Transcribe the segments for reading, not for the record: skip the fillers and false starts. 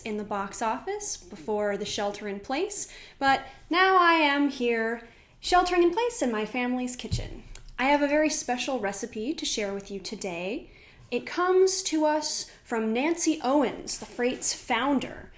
in the box office before the shelter in place, but now I am here sheltering in place in my family's kitchen. I have a very special recipe to share with you today. It comes to us from Nancy Owens, the Freight's founder.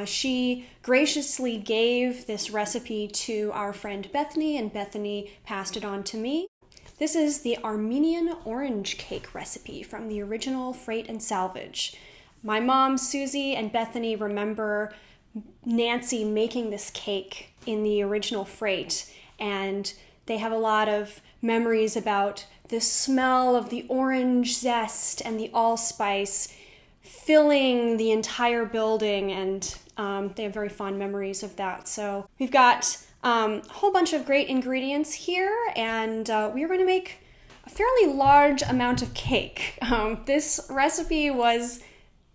She graciously gave this recipe to our friend Bethany, and Bethany passed it on to me. This is the Armenian orange cake recipe from the original Freight and Salvage. My mom, Susie, and Bethany remember Nancy making this cake in the original Freight, and they have a lot of memories about the smell of the orange zest and the allspice filling the entire building, and they have very fond memories of that. So we've got a whole bunch of great ingredients here, and we are going to make a fairly large amount of cake. This recipe was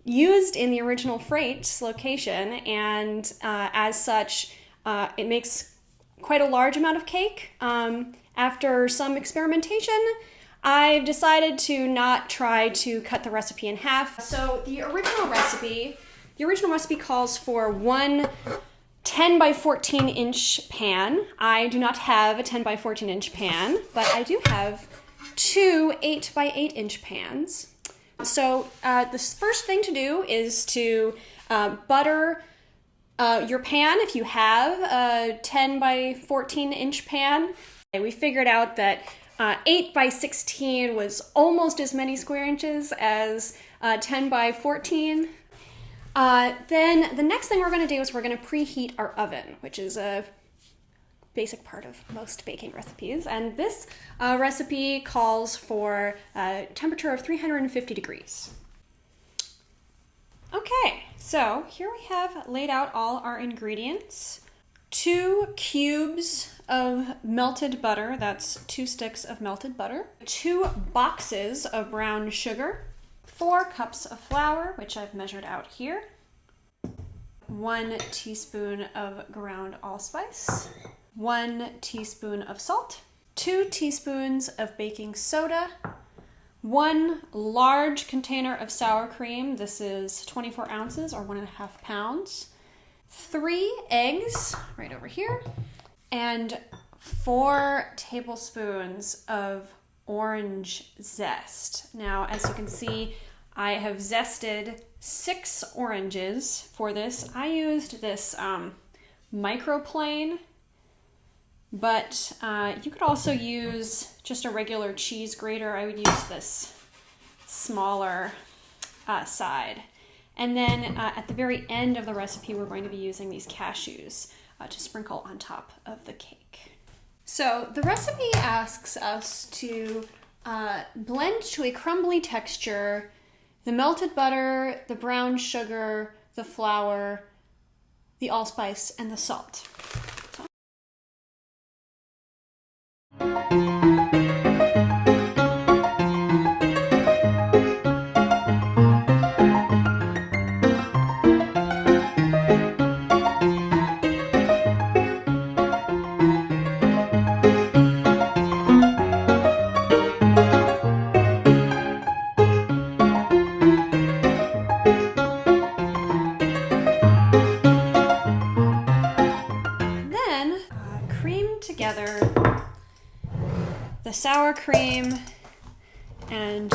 used in the original Freight's location, and as such, it makes quite a large amount of cake. After some experimentation, I've decided to not try to cut the recipe in half. So the original recipe calls for one 10 by 14 inch pan. I do not have a 10 by 14 inch pan, but I do have two 8 by 8 inch pans. So the first thing to do is to butter your pan if you have a 10 by 14 inch pan. We figured out that 8 by 16 was almost as many square inches as 10 by 14. Then the next thing we're going to do is we're going to preheat our oven, which is a basic part of most baking recipes. And this recipe calls for a temperature of 350 degrees. Okay, so here we have laid out all our ingredients. 2 cubes of melted butter, that's 2 sticks of melted butter. 2 boxes of brown sugar. 4 cups of flour, which I've measured out here. 1 teaspoon of ground allspice. 1 teaspoon of salt. 2 teaspoons of baking soda. 1 large container of sour cream. This is 24 ounces or 1.5 pounds. 3 eggs, right over here. And 4 tablespoons of orange zest. Now, as you can see, I have zested 6 oranges for this. I used this microplane, but you could also use just a regular cheese grater. I would use this smaller side. And then at the very end of the recipe, we're going to be using these cashews to sprinkle on top of the cake. So the recipe asks us to blend to a crumbly texture the melted butter, the brown sugar, the flour, the allspice, and the salt. Together the sour cream and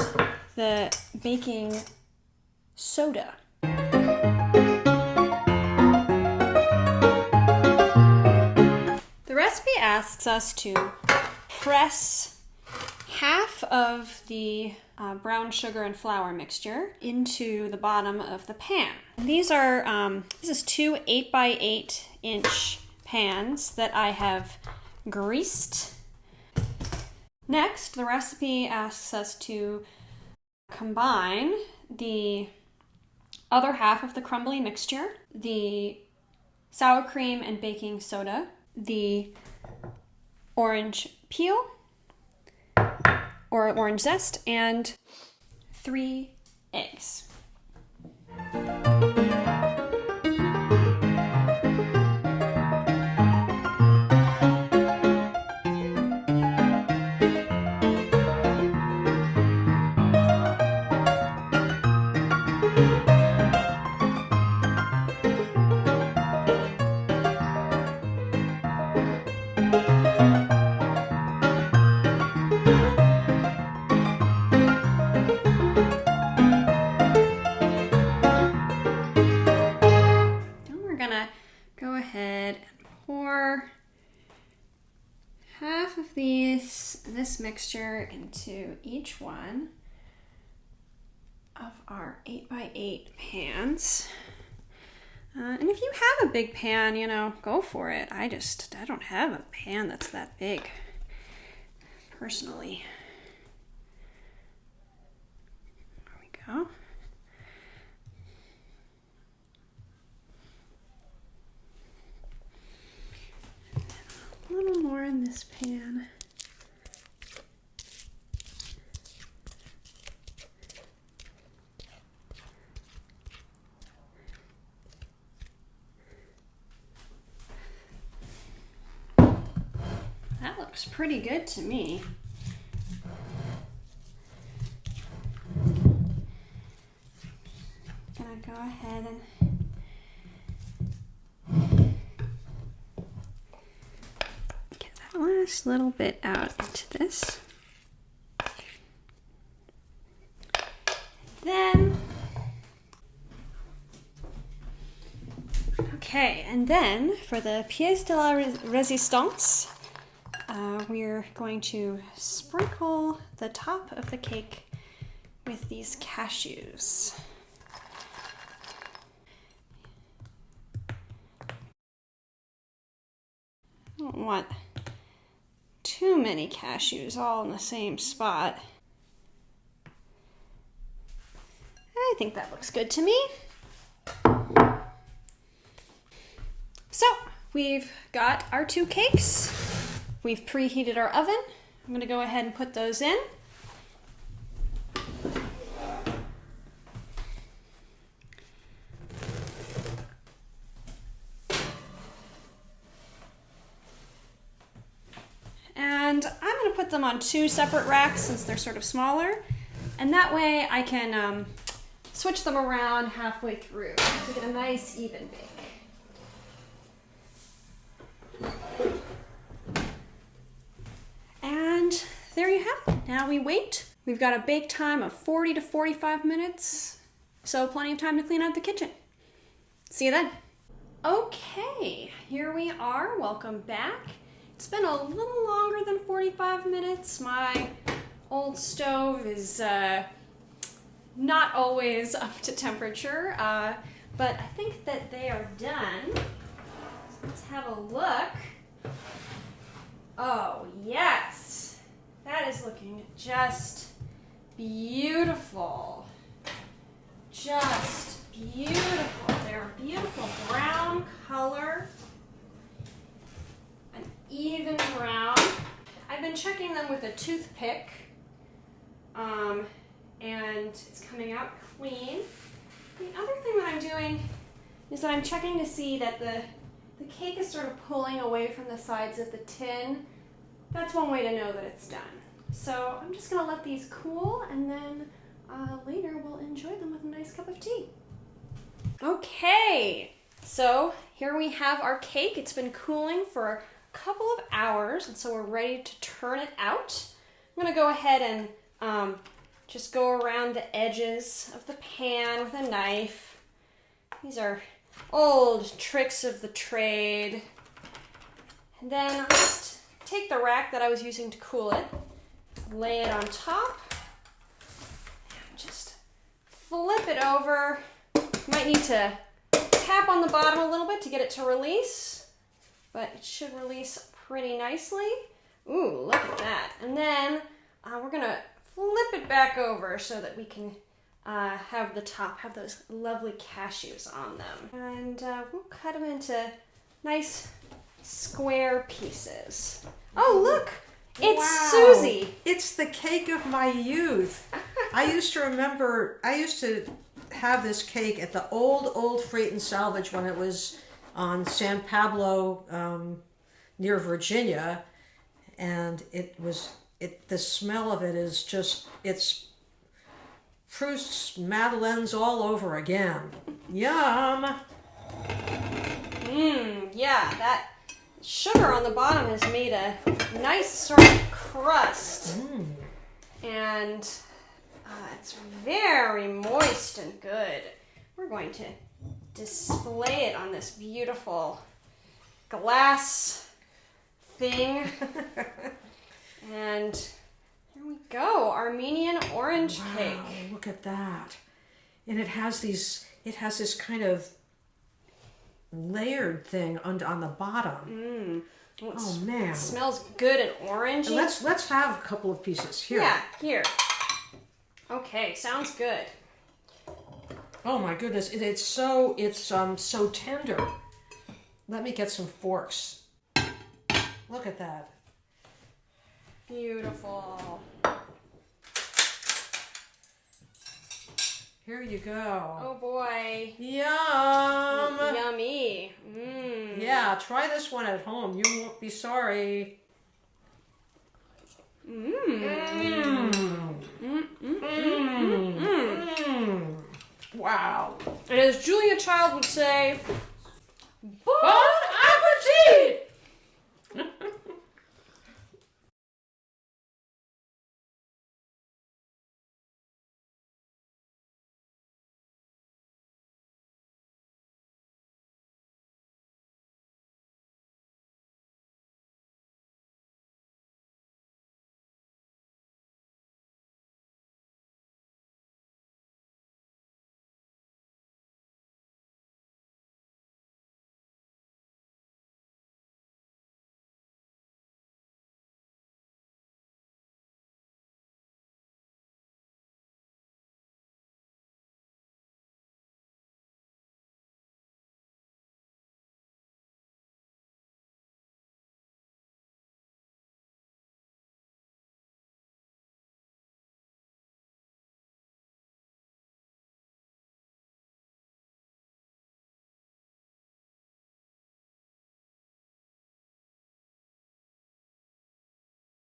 the baking soda. The recipe asks us to press half of the brown sugar and flour mixture into the bottom of the pan. These are this is 2 8 by 8 inch pans that I have greased. Next, the recipe asks us to combine the other half of the crumbly mixture, the sour cream and baking soda, the orange peel or orange zest, and 3 eggs. this mixture into each one of our 8x8 pans. And if you have a big pan, you know, go for it. I don't have a pan that's that big, personally. There we go. A little more in this pan. That looks pretty good to me. Gonna go ahead and get that last little bit out into this. Then, okay, and then for the pièce de la résistance, we're going to sprinkle the top of the cake with these cashews. I don't want too many cashews all in the same spot. I think that looks good to me. So we've got our 2 cakes. We've preheated our oven. I'm going to go ahead and put those in. And I'm going to put them on 2 separate racks since they're sort of smaller. And that way I can switch them around halfway through to get a nice even bake. And there you have it. Now we wait. We've got a bake time of 40 to 45 minutes, so plenty of time to clean out the kitchen. See you then. Okay, here we are. Welcome back. It's been a little longer than 45 minutes. My old stove is not always up to temperature, but I think that they are done. So let's have a look. Oh, yes. That is looking just beautiful. Just beautiful. They're a beautiful brown color. An even brown. I've been checking them with a toothpick, and it's coming out clean. The other thing that I'm doing is that I'm checking to see that the cake is sort of pulling away from the sides of the tin. That's one way to know that it's done. So I'm just going to let these cool, and then later we'll enjoy them with a nice cup of tea. Okay, so here we have our cake. It's been cooling for a couple of hours, and so we're ready to turn it out. I'm going to go ahead and just go around the edges of the pan with a knife. These are old tricks of the trade. And then I'll just take the rack that I was using to cool it, lay it on top, and just flip it over. You might need to tap on the bottom a little bit to get it to release, but it should release pretty nicely. Ooh, look at that. And then we're gonna flip it back over so that we can have the top have those lovely cashews on them. And we'll cut them into nice square pieces. Oh, look! It's wow. Susie! It's the cake of my youth. I used to have this cake at the old Freight and Salvage when it was on San Pablo near Virginia, and the smell of it is just, it's Proust's Madeleines all over again. Yum! Yeah, that sugar on the bottom has made a nice sort of crust. And it's very moist and good. We're going to display it on this beautiful glass thing. And here we go, Armenian orange cake. Wow, look at that. And it has this kind of layered thing on the bottom. Oh man. It smells good and orangey. Let's have a couple of pieces here. Yeah, here. Okay, sounds good. Oh my goodness, it's so tender. Let me get some forks. Look at that. Beautiful. Here you go. Oh boy. Yum. Yummy. Yeah, try this one at home. You won't be sorry. Wow. And as Julia Child would say, Bye.